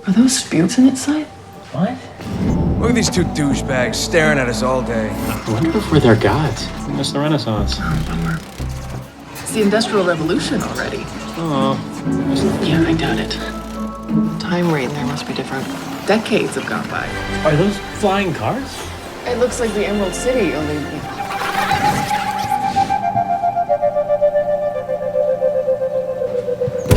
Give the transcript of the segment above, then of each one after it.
Are those spooks in its side? What? Look at these two douchebags staring at us all day. I wonder if we're their gods. We missed the Renaissance. Bummer. It's the Industrial Revolution already. Oh. Yeah, I doubt it. Time rate there must be different. Decades have gone by. Are those flying cars? It looks like the Emerald City, only...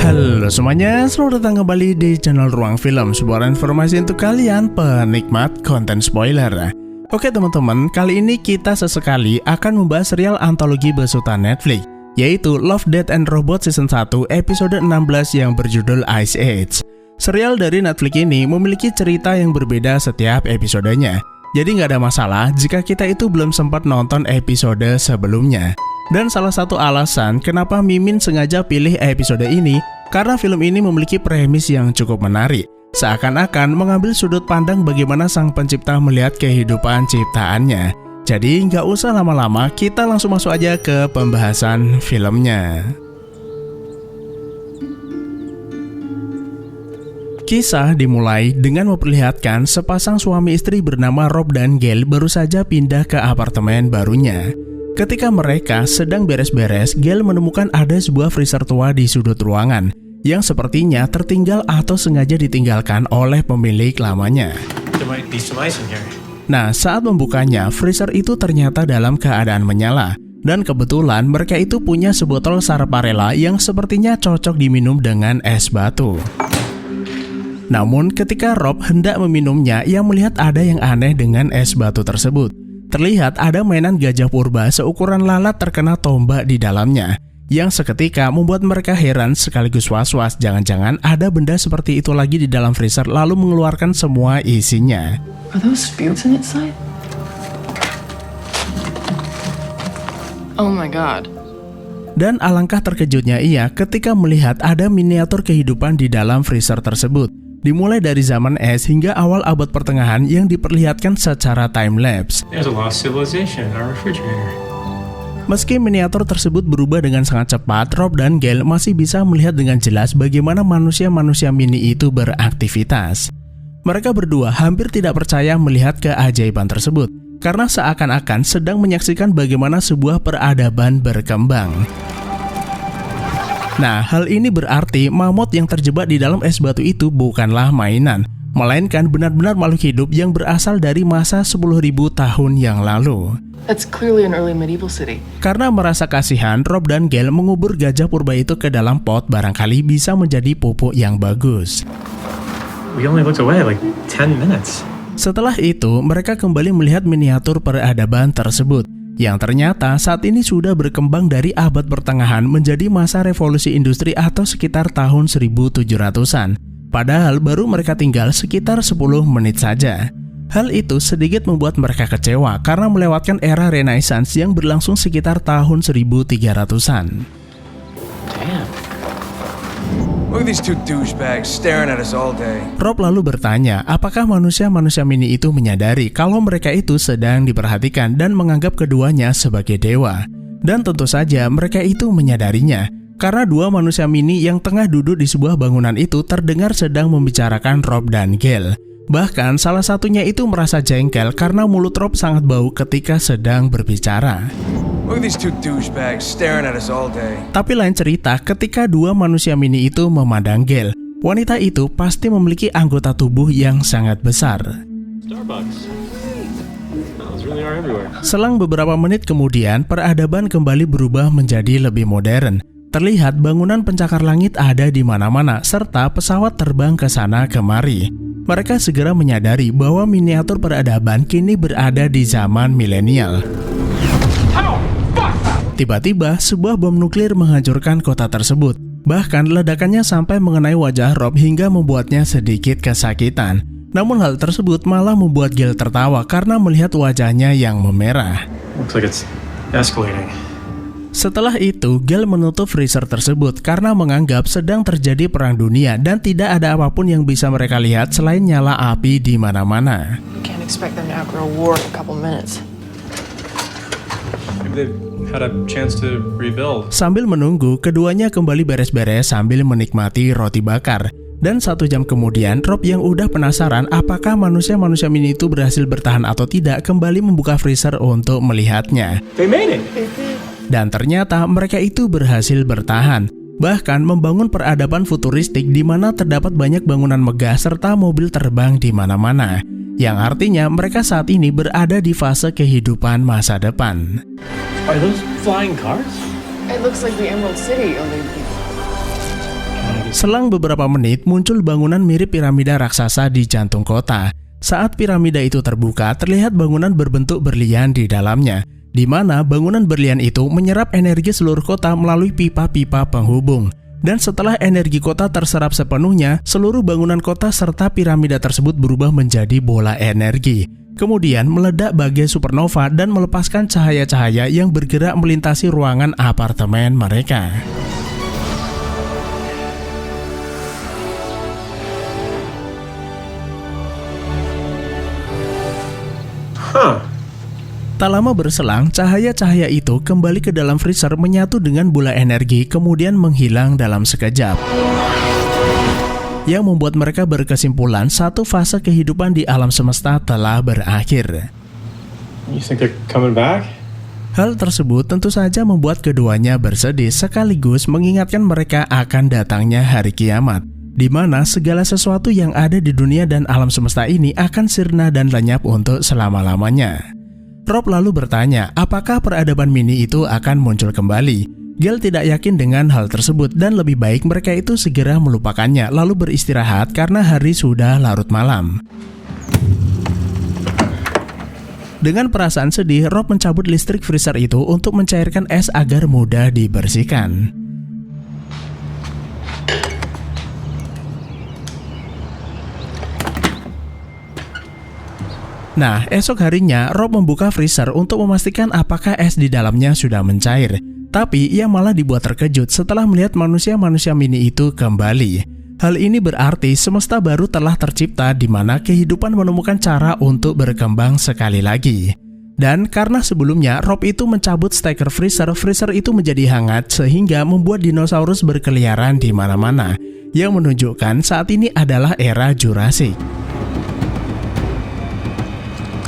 Halo semuanya, selamat datang kembali di channel Ruang Film, sebuah informasi untuk kalian penikmat konten spoiler. Oke teman-teman, kali ini kita sesekali akan membahas serial antologi besutan Netflix, yaitu Love, Death and Robots Season 1 episode 16 yang berjudul Ice Age. Serial dari Netflix ini memiliki cerita yang berbeda setiap episodenya, jadi nggak ada masalah jika kita itu belum sempat nonton episode sebelumnya. Dan salah satu alasan kenapa Mimin sengaja pilih episode ini karena film ini memiliki premis yang cukup menarik, seakan-akan mengambil sudut pandang bagaimana sang pencipta melihat kehidupan ciptaannya. Jadi nggak usah lama-lama, kita langsung masuk aja ke pembahasan filmnya. Kisah dimulai dengan memperlihatkan sepasang suami istri bernama Rob dan Gail baru saja pindah ke apartemen barunya. Ketika mereka sedang beres-beres, Gail menemukan ada sebuah freezer tua di sudut ruangan yang sepertinya tertinggal atau sengaja ditinggalkan oleh pemilik lamanya. Nah, saat membukanya, freezer itu ternyata dalam keadaan menyala. Dan kebetulan mereka itu punya sebotol sarsaparilla yang sepertinya cocok diminum dengan es batu. Namun ketika Rob hendak meminumnya, ia melihat ada yang aneh dengan es batu tersebut. Terlihat ada mainan gajah purba seukuran lalat terkena tombak di dalamnya, yang seketika membuat mereka heran sekaligus was-was jangan-jangan ada benda seperti itu lagi di dalam freezer lalu mengeluarkan semua isinya. Are those spooks in its side? Oh my god. Dan alangkah terkejutnya ia ketika melihat ada miniatur kehidupan di dalam freezer tersebut. Dimulai dari zaman es hingga awal abad pertengahan yang diperlihatkan secara time-lapse. Meski miniatur tersebut berubah dengan sangat cepat, Rob dan Gail masih bisa melihat dengan jelas bagaimana manusia-manusia mini itu beraktivitas. Mereka berdua hampir tidak percaya melihat keajaiban tersebut, karena seakan-akan sedang menyaksikan bagaimana sebuah peradaban berkembang. Nah, hal ini berarti mamut yang terjebak di dalam es batu itu bukanlah mainan, melainkan benar-benar makhluk hidup yang berasal dari masa 10.000 tahun yang lalu. That's clearly an early medieval city. Karena merasa kasihan, Rob dan Gail mengubur gajah purba itu ke dalam pot, barangkali bisa menjadi pupuk yang bagus. We only looked away like 10 minutes. Setelah itu, mereka kembali melihat miniatur peradaban tersebut, yang ternyata saat ini sudah berkembang dari abad pertengahan menjadi masa revolusi industri atau sekitar tahun 1700-an. Padahal baru mereka tinggal sekitar 10 menit saja. Hal itu sedikit membuat mereka kecewa karena melewatkan era Renaissance yang berlangsung sekitar tahun 1300-an. Damn. Look at these two douchebags staring at us all day. Rob lalu bertanya, apakah manusia-manusia mini itu menyadari kalau mereka itu sedang diperhatikan dan menganggap keduanya sebagai dewa. Dan tentu saja mereka itu menyadarinya, karena dua manusia mini yang tengah duduk di sebuah bangunan itu terdengar sedang membicarakan Rob dan Gail. Bahkan salah satunya itu merasa jengkel karena mulut Rob sangat bau ketika sedang berbicara. Look at these two douchebags staring at us all day. Tapi lain cerita ketika dua manusia mini itu memandang Gail. Wanita itu pasti memiliki anggota tubuh yang sangat besar. Starbucks. Those really are everywhere. Selang beberapa menit kemudian, peradaban kembali berubah menjadi lebih modern. Terlihat bangunan pencakar langit ada di mana-mana, serta pesawat terbang ke sana kemari. Mereka segera menyadari bahwa miniatur peradaban kini berada di zaman milenial. Tiba-tiba, sebuah bom nuklir menghancurkan kota tersebut. Bahkan ledakannya sampai mengenai wajah Rob hingga membuatnya sedikit kesakitan. Namun hal tersebut malah membuat Gail tertawa karena melihat wajahnya yang memerah. Looks like it's escalating. Setelah itu, Gail menutup freezer tersebut karena menganggap sedang terjadi perang dunia dan tidak ada apapun yang bisa mereka lihat selain nyala api di mana-mana. Can't expect them to outgrow war in a couple minutes. Maybe they've had a chance to rebuild. Sambil menunggu, keduanya kembali beres-beres sambil menikmati roti bakar. Dan 1 jam kemudian, Rob yang udah penasaran apakah manusia-manusia mini itu berhasil bertahan atau tidak kembali membuka freezer untuk melihatnya. They made it. Dan ternyata mereka itu berhasil bertahan. Bahkan membangun peradaban futuristik di mana terdapat banyak bangunan megah serta mobil terbang di mana-mana. Yang artinya mereka saat ini berada di fase kehidupan masa depan. Are those flying cars? It looks like the Emerald City, only Selang beberapa menit muncul bangunan mirip piramida raksasa di jantung kota. Saat piramida itu terbuka, terlihat bangunan berbentuk berlian di dalamnya, di mana bangunan berlian itu menyerap energi seluruh kota melalui pipa-pipa penghubung. Dan setelah energi kota terserap sepenuhnya, seluruh bangunan kota serta piramida tersebut berubah menjadi bola energi. Kemudian meledak bagai supernova dan melepaskan cahaya-cahaya yang bergerak melintasi ruangan apartemen mereka. Tak lama berselang, cahaya-cahaya itu kembali ke dalam freezer menyatu dengan bola energi kemudian menghilang dalam sekejap. Yang membuat mereka berkesimpulan satu fase kehidupan di alam semesta telah berakhir. You think they're coming back? Hal tersebut tentu saja membuat keduanya bersedih sekaligus mengingatkan mereka akan datangnya hari kiamat, di mana segala sesuatu yang ada di dunia dan alam semesta ini akan sirna dan lenyap untuk selama-lamanya. Rob lalu bertanya, apakah peradaban mini itu akan muncul kembali? Gale tidak yakin dengan hal tersebut dan lebih baik mereka itu segera melupakannya lalu beristirahat karena hari sudah larut malam. Dengan perasaan sedih, Rob mencabut listrik freezer itu untuk mencairkan es agar mudah dibersihkan. Nah, esok harinya Rob membuka freezer untuk memastikan apakah es di dalamnya sudah mencair. Tapi ia malah dibuat terkejut setelah melihat manusia-manusia mini itu kembali. Hal ini berarti semesta baru telah tercipta di mana kehidupan menemukan cara untuk berkembang sekali lagi. Dan karena sebelumnya Rob itu mencabut steker freezer itu menjadi hangat sehingga membuat dinosaurus berkeliaran di mana-mana, yang menunjukkan saat ini adalah era Jurassic.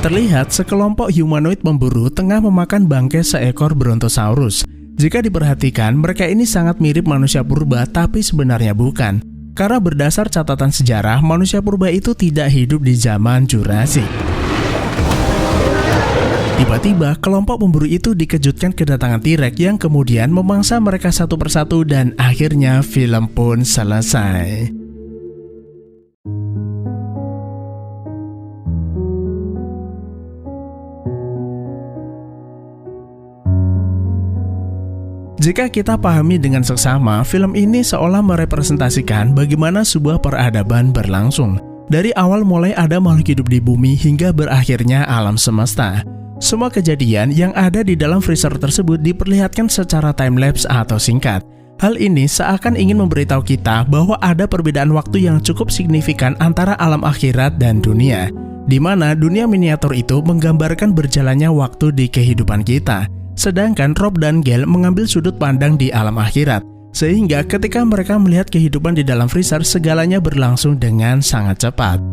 Terlihat sekelompok humanoid pemburu tengah memakan bangkai seekor Brontosaurus. Jika diperhatikan, mereka ini sangat mirip manusia purba, tapi sebenarnya bukan. Karena berdasar catatan sejarah, manusia purba itu tidak hidup di zaman Jurassic. Tiba-tiba, kelompok pemburu itu dikejutkan kedatangan T-Rex yang kemudian memangsa mereka satu persatu dan akhirnya film pun selesai. Jika kita pahami dengan seksama, film ini seolah merepresentasikan bagaimana sebuah peradaban berlangsung. Dari awal mulai ada makhluk hidup di bumi hingga berakhirnya alam semesta. Semua kejadian yang ada di dalam freezer tersebut diperlihatkan secara timelapse atau singkat. Hal ini seakan ingin memberitahu kita bahwa ada perbedaan waktu yang cukup signifikan antara alam akhirat dan dunia, di mana dunia miniatur itu menggambarkan berjalannya waktu di kehidupan kita. Sedangkan Rob dan Gale mengambil sudut pandang di alam akhirat, sehingga ketika mereka melihat kehidupan di dalam freezer, segalanya berlangsung dengan sangat cepat.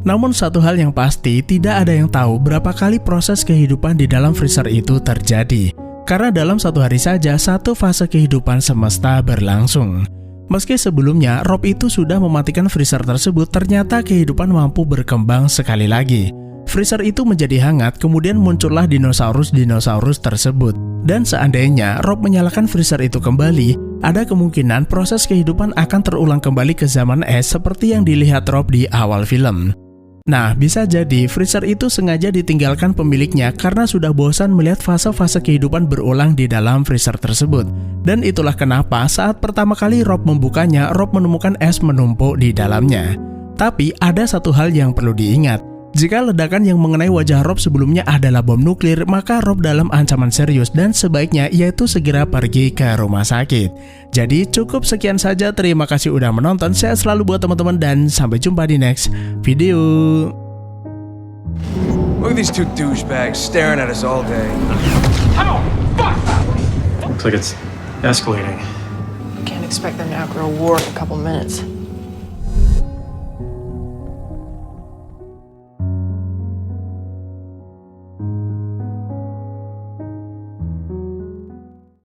Namun satu hal yang pasti, tidak ada yang tahu berapa kali proses kehidupan di dalam freezer itu terjadi, karena dalam satu hari saja satu fase kehidupan semesta berlangsung. Meski sebelumnya Rob itu sudah mematikan freezer tersebut, ternyata kehidupan mampu berkembang sekali lagi. Freezer itu menjadi hangat, kemudian muncullah dinosaurus tersebut. Dan seandainya Rob menyalakan freezer itu kembali, ada kemungkinan proses kehidupan akan terulang kembali ke zaman es seperti yang dilihat Rob di awal film. Nah, bisa jadi freezer itu sengaja ditinggalkan pemiliknya karena sudah bosan melihat fase-fase kehidupan berulang di dalam freezer tersebut. Dan itulah kenapa saat pertama kali Rob membukanya, Rob menemukan es menumpuk di dalamnya. Tapi ada satu hal yang perlu diingat. Jika ledakan yang mengenai wajah Rob sebelumnya adalah bom nuklir, maka Rob dalam ancaman serius dan sebaiknya ia itu segera pergi ke rumah sakit. Jadi cukup sekian saja, terima kasih udah menonton, sehat selalu buat teman-teman dan sampai jumpa di next video. Look at these two douchebags staring at us all day. Oh, fuck! Looks like it's escalating. Can't expect them to outgrow war in a couple minutes.